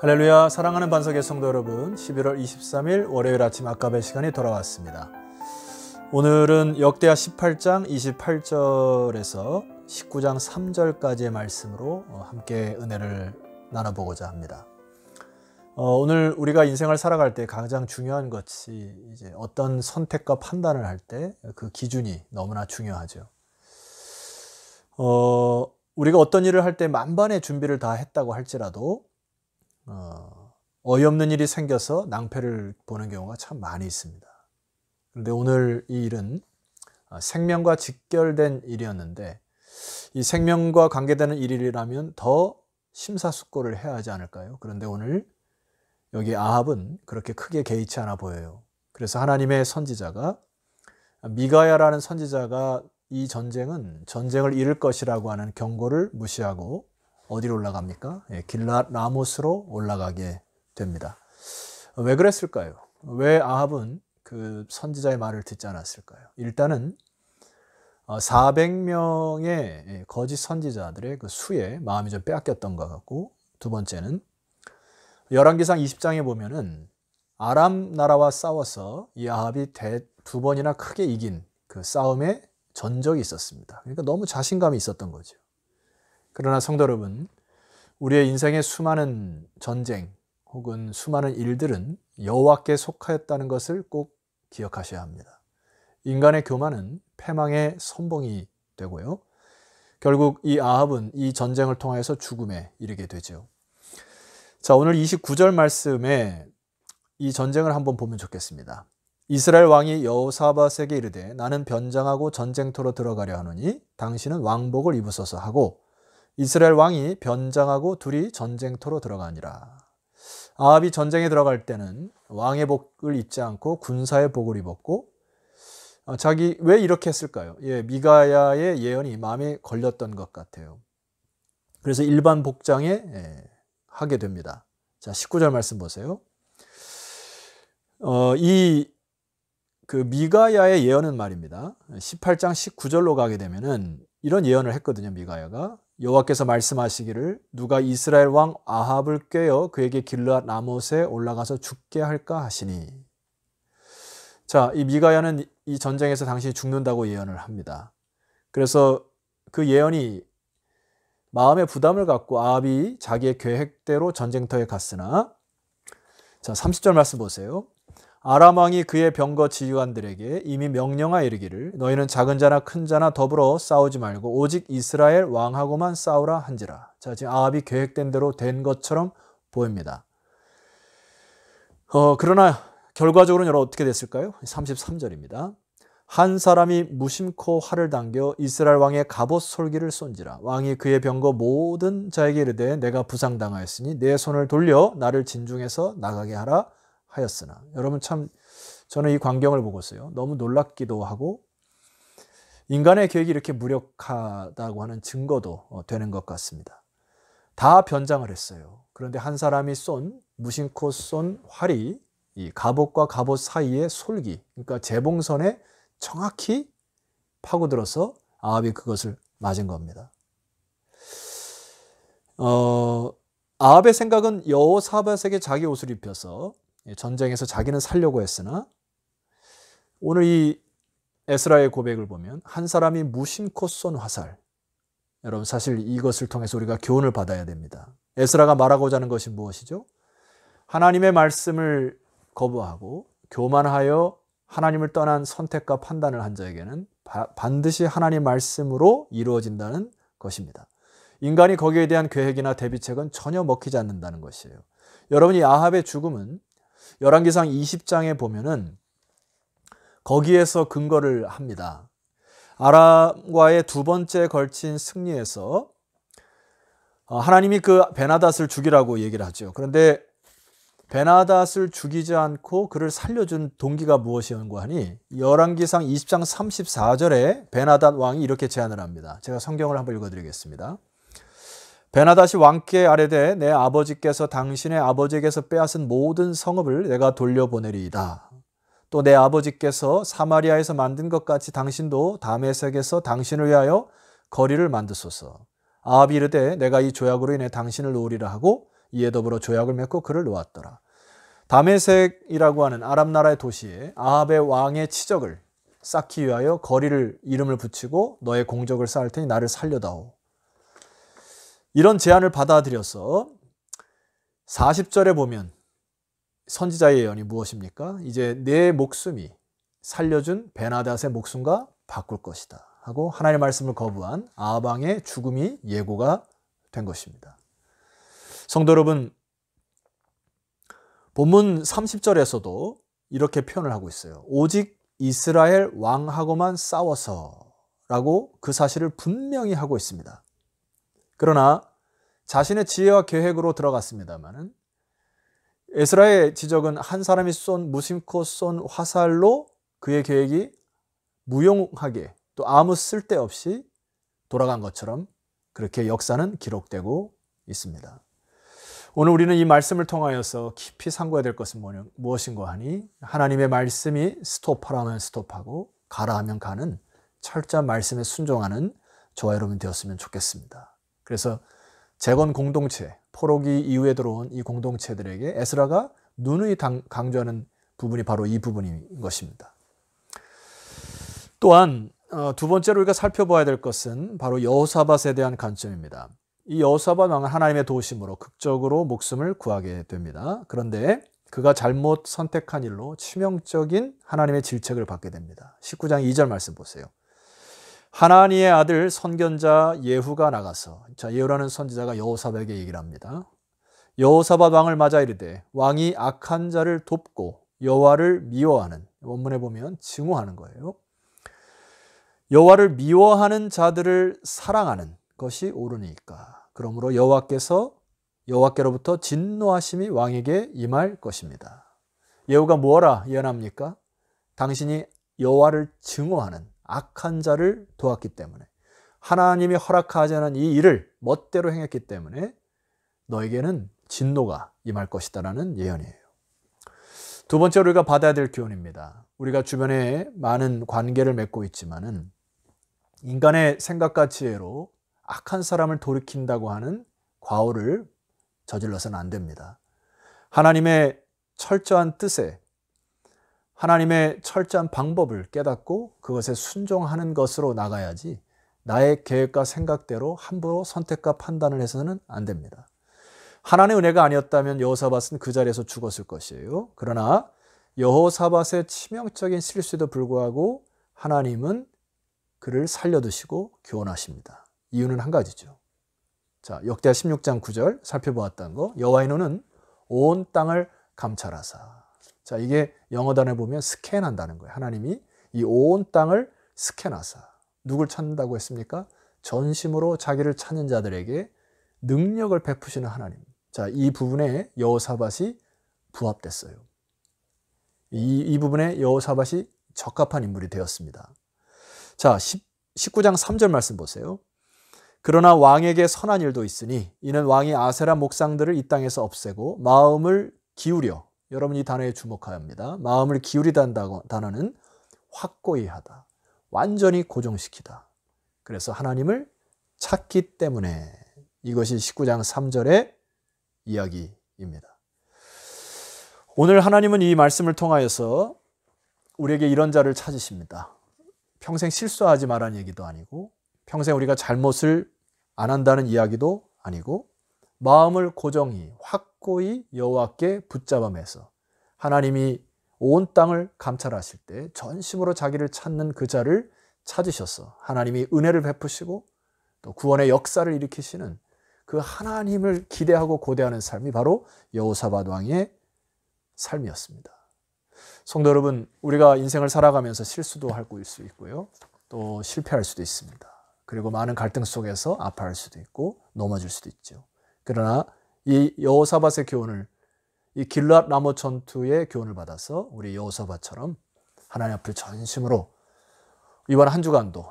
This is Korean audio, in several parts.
할렐루야. 사랑하는 반석의 성도 여러분, 11월 23일 월요일 아침 아까베 시간이 돌아왔습니다. 오늘은 역대하 18장 28절에서 19장 3절까지의 말씀으로 함께 은혜를 나눠보고자 합니다. 오늘 우리가 인생을 살아갈 때 가장 중요한 것이 이제 어떤 선택과 판단을 할 때 그 기준이 너무나 중요하죠. 우리가 어떤 일을 할 때 만반의 준비를 다 했다고 할지라도 어이없는 일이 생겨서 낭패를 보는 경우가 참 많이 있습니다. 그런데 오늘 이 일은 생명과 직결된 일이었는데 이 생명과 관계되는 일이라면 더 심사숙고를 해야 하지 않을까요? 그런데 오늘 여기 아합은 그렇게 크게 개의치 않아 보여요. 그래서 하나님의 선지자가 미가야라는 선지자가 이 전쟁을 이룰 것이라고 하는 경고를 무시하고 어디로 올라갑니까? 길랏 라못으로 올라가게 됩니다. 왜 그랬을까요? 왜 아합은 그 선지자의 말을 듣지 않았을까요? 일단은 400명의 거짓 선지자들의 그 수에 마음이 좀 빼앗겼던 것 같고, 두 번째는 열왕기상 20장에 보면은 아람 나라와 싸워서 이 아합이 두 번이나 크게 이긴 그 싸움에 전적이 있었습니다. 그러니까 너무 자신감이 있었던 거죠. 그러나 성도 여러분, 우리의 인생의 수많은 전쟁 혹은 수많은 일들은 여호와께 속하였다는 것을 꼭 기억하셔야 합니다. 인간의 교만은 패망의 선봉이 되고요. 결국 이 아합은 이 전쟁을 통해서 죽음에 이르게 되죠. 자, 오늘 29절 말씀에 이 전쟁을 한번 보면 좋겠습니다. 이스라엘 왕이 여호사밧에게 이르되 나는 변장하고 전쟁터로 들어가려 하노니 당신은 왕복을 입으소서 하고 이스라엘 왕이 변장하고 둘이 전쟁터로 들어가니라. 아합이 전쟁에 들어갈 때는 왕의 복을 입지 않고 군사의 복을 입었고, 자기 왜 이렇게 했을까요? 미가야의 예언이 마음에 걸렸던 것 같아요. 그래서 일반 복장에 하게 됩니다. 자, 19절 말씀 보세요. 그 미가야의 예언은 말입니다. 18장 19절로 가게 되면은 이런 예언을 했거든요. 미가야가 여호와께서 말씀하시기를 누가 이스라엘 왕 아합을 꾀어 그에게 길르앗 라못에 올라가서 죽게 할까 하시니. 자, 이 미가야는 이 전쟁에서 당신이 죽는다고 예언을 합니다. 그래서 그 예언이 마음의 부담을 갖고 아합이 자기의 계획대로 전쟁터에 갔으나, 자, 30절 말씀 보세요. 아람 왕이 그의 병거 지휘관들에게 이미 명령하여 이르기를 너희는 작은 자나 큰 자나 더불어 싸우지 말고 오직 이스라엘 왕하고만 싸우라 한지라. 자, 지금 아합이 계획된 대로 된 것처럼 보입니다. 그러나 결과적으로는 여러분 어떻게 됐을까요? 33절입니다. 한 사람이 무심코 활을 당겨 이스라엘 왕의 갑옷 솔기를 쏜지라. 왕이 그의 병거 모든 자에게 이르되 내가 부상당하였으니 내 손을 돌려 나를 진중에서 나가게 하라 하였으나. 여러분, 참 저는 이 광경을 보고서요 너무 놀랍기도 하고 인간의 계획이 이렇게 무력하다고 하는 증거도 되는 것 같습니다. 다 변장을 했어요. 그런데 한 사람이 무심코 쏜 활이 이 갑옷과 갑옷 사이의 솔기, 그러니까 재봉선에 정확히 파고들어서 아합이 그것을 맞은 겁니다. 아합의 생각은 여호사밧에게 자기 옷을 입혀서 전쟁에서 자기는 살려고 했으나, 오늘 이 에스라의 고백을 보면 한 사람이 무심코 쏜 화살. 여러분, 사실 이것을 통해서 우리가 교훈을 받아야 됩니다. 에스라가 말하고자 하는 것이 무엇이죠? 하나님의 말씀을 거부하고 교만하여 하나님을 떠난 선택과 판단을 한 자에게는 반드시 하나님 말씀으로 이루어진다는 것입니다. 인간이 거기에 대한 계획이나 대비책은 전혀 먹히지 않는다는 것이에요. 여러분이 아합의 죽음은 열왕기상 20장에 보면은 거기에서 근거를 합니다. 아람과의 두 번째 걸친 승리에서 하나님이 그 베나닷을 죽이라고 얘기를 하죠. 그런데 베나닷을 죽이지 않고 그를 살려준 동기가 무엇이었는가 하니 열왕기상 20장 34절에 베나닷 왕이 이렇게 제안을 합니다. 제가 성경을 한번 읽어드리겠습니다. 베나닷이 왕께 아뢰되 내 아버지께서 당신의 아버지에게서 빼앗은 모든 성읍을 내가 돌려보내리이다. 또 내 아버지께서 사마리아에서 만든 것 같이 당신도 다메섹에서 당신을 위하여 거리를 만드소서. 아합이 이르되 내가 이 조약으로 인해 당신을 놓으리라 하고 이에 더불어 조약을 맺고 그를 놓았더라. 다메섹이라고 하는 아람 나라의 도시에 아합의 왕의 치적을 쌓기 위하여 거리를 이름을 붙이고 너의 공적을 쌓을 테니 나를 살려다오. 이런 제안을 받아들여서 40절에 보면 선지자의 예언이 무엇입니까? 이제 내 목숨이 살려준 베나닷의 목숨과 바꿀 것이다 하고 하나님의 말씀을 거부한 아합 왕의 죽음이 예고가 된 것입니다. 성도 여러분, 본문 30절에서도 이렇게 표현을 하고 있어요. 오직 이스라엘 왕하고만 싸워서 라고 그 사실을 분명히 하고 있습니다. 그러나 자신의 지혜와 계획으로 들어갔습니다마는 에스라의 지적은 한 사람이 무심코 쏜 화살로 그의 계획이 무용하게 또 아무 쓸데없이 돌아간 것처럼 그렇게 역사는 기록되고 있습니다. 오늘 우리는 이 말씀을 통하여서 깊이 상고해야 될 것은 무엇인가 하니 하나님의 말씀이 스톱하라 하면 스톱하고 가라 하면 가는 철저한 말씀에 순종하는 저와 여러분 되었으면 좋겠습니다. 그래서 재건 공동체, 포로기 이후에 들어온 이 공동체들에게 에스라가 누누이 강조하는 부분이 바로 이 부분인 것입니다. 또한 두 번째로 우리가 살펴봐야 될 것은 바로 여호사밧에 대한 관점입니다. 이 여호사밧 왕은 하나님의 도우심으로 극적으로 목숨을 구하게 됩니다. 그런데 그가 잘못 선택한 일로 치명적인 하나님의 질책을 받게 됩니다. 19장 2절 말씀 보세요. 하나니의 아들 선견자 예후가 나가서, 자, 예후라는 선지자가 여호사밧에게 얘기를 합니다. 여호사밧 왕을 맞아 이르되 왕이 악한 자를 돕고 여호와를 미워하는, 원문에 보면 증오하는 거예요. 여호와를 미워하는 자들을 사랑하는 것이 옳으니까. 그러므로 여호와께로부터 진노하심이 왕에게 임할 것입니다. 예후가 뭐라 예언합니까? 당신이 여호와를 증오하는 악한 자를 도왔기 때문에, 하나님이 허락하지 않은 이 일을 멋대로 행했기 때문에 너에게는 진노가 임할 것이다라는 예언이에요. 두 번째로 우리가 받아야 될 교훈입니다. 우리가 주변에 많은 관계를 맺고 있지만은 인간의 생각과 지혜로 악한 사람을 돌이킨다고 하는 과오를 저질러서는 안 됩니다. 하나님의 철저한 뜻에, 하나님의 철저한 방법을 깨닫고 그것에 순종하는 것으로 나가야지 나의 계획과 생각대로 함부로 선택과 판단을 해서는 안 됩니다. 하나님의 은혜가 아니었다면 여호사밧은 그 자리에서 죽었을 것이에요. 그러나 여호사밧의 치명적인 실수에도 불구하고 하나님은 그를 살려두시고 교훈하십니다. 이유는 한 가지죠. 자, 역대하 16장 9절 살펴보았던 거. 여호와의 눈은 온 땅을 감찰하사. 자, 이게 영어단에 보면 스캔한다는 거예요. 하나님이 이 온 땅을 스캔하사. 누굴 찾는다고 했습니까? 전심으로 자기를 찾는 자들에게 능력을 베푸시는 하나님. 자, 이 부분에 여호사밧이 부합됐어요. 이 부분에 여호사밧이 적합한 인물이 되었습니다. 자, 19장 3절 말씀 보세요. 그러나 왕에게 선한 일도 있으니 이는 왕이 아세라 목상들을 이 땅에서 없애고 마음을 기울여, 여러분 이 단어에 주목해야 합니다. 마음을 기울이다는 단어는 확고히 하다, 완전히 고정시키다. 그래서 하나님을 찾기 때문에, 이것이 19장 3절의 이야기입니다. 오늘 하나님은 이 말씀을 통하여서 우리에게 이런 자를 찾으십니다. 평생 실수하지 말라는 얘기도 아니고, 평생 우리가 잘못을 안 한다는 이야기도 아니고, 마음을 고정히 확고히 여호와께 붙잡아 매서 하나님이 온 땅을 감찰하실 때 전심으로 자기를 찾는 그 자를 찾으셔서 하나님이 은혜를 베푸시고 또 구원의 역사를 일으키시는 그 하나님을 기대하고 고대하는 삶이 바로 여호사밧 왕의 삶이었습니다. 성도 여러분, 우리가 인생을 살아가면서 실수도 할 수 있고요, 또 실패할 수도 있습니다. 그리고 많은 갈등 속에서 아파할 수도 있고 넘어질 수도 있죠. 그러나 이 여호사밧의 교훈을, 이 길앗 라못 전투의 교훈을 받아서 우리 여호사밧처럼 하나님 앞을 전심으로 이번 한 주간도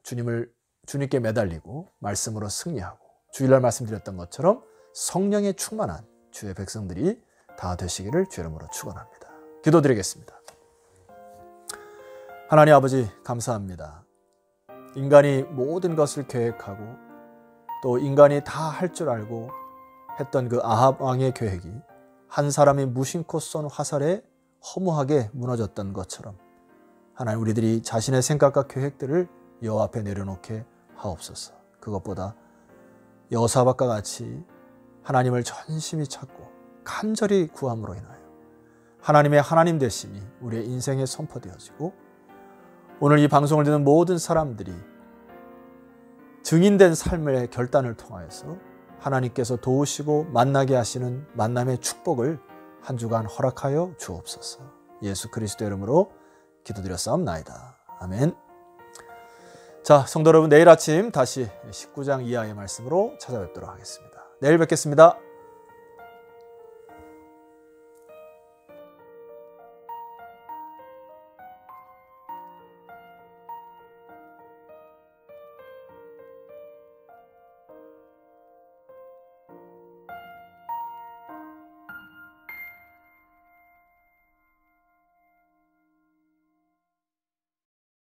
주님께 매달리고 말씀으로 승리하고, 주일날 말씀드렸던 것처럼 성령에 충만한 주의 백성들이 다 되시기를 주 이름으로 축원합니다. 기도드리겠습니다. 하나님 아버지, 감사합니다. 인간이 모든 것을 계획하고 또 인간이 다 할 줄 알고 했던 그 아합 왕의 계획이 한 사람이 무심코 쏜 화살에 허무하게 무너졌던 것처럼 하나님 우리들이 자신의 생각과 계획들을 여호와 앞에 내려놓게 하옵소서. 그것보다 여호사밧과 같이 하나님을 전심히 찾고 간절히 구함으로 인하여 하나님의 하나님 되심이 우리의 인생에 선포되어지고 오늘 이 방송을 듣는 모든 사람들이 증인된 삶의 결단을 통하여서 하나님께서 도우시고 만나게 하시는 만남의 축복을 한 주간 허락하여 주옵소서. 예수 그리스도 이름으로 기도드렸사옵나이다. 아멘. 자, 성도 여러분, 내일 아침 다시 19장 이하의 말씀으로 찾아뵙도록 하겠습니다. 내일 뵙겠습니다.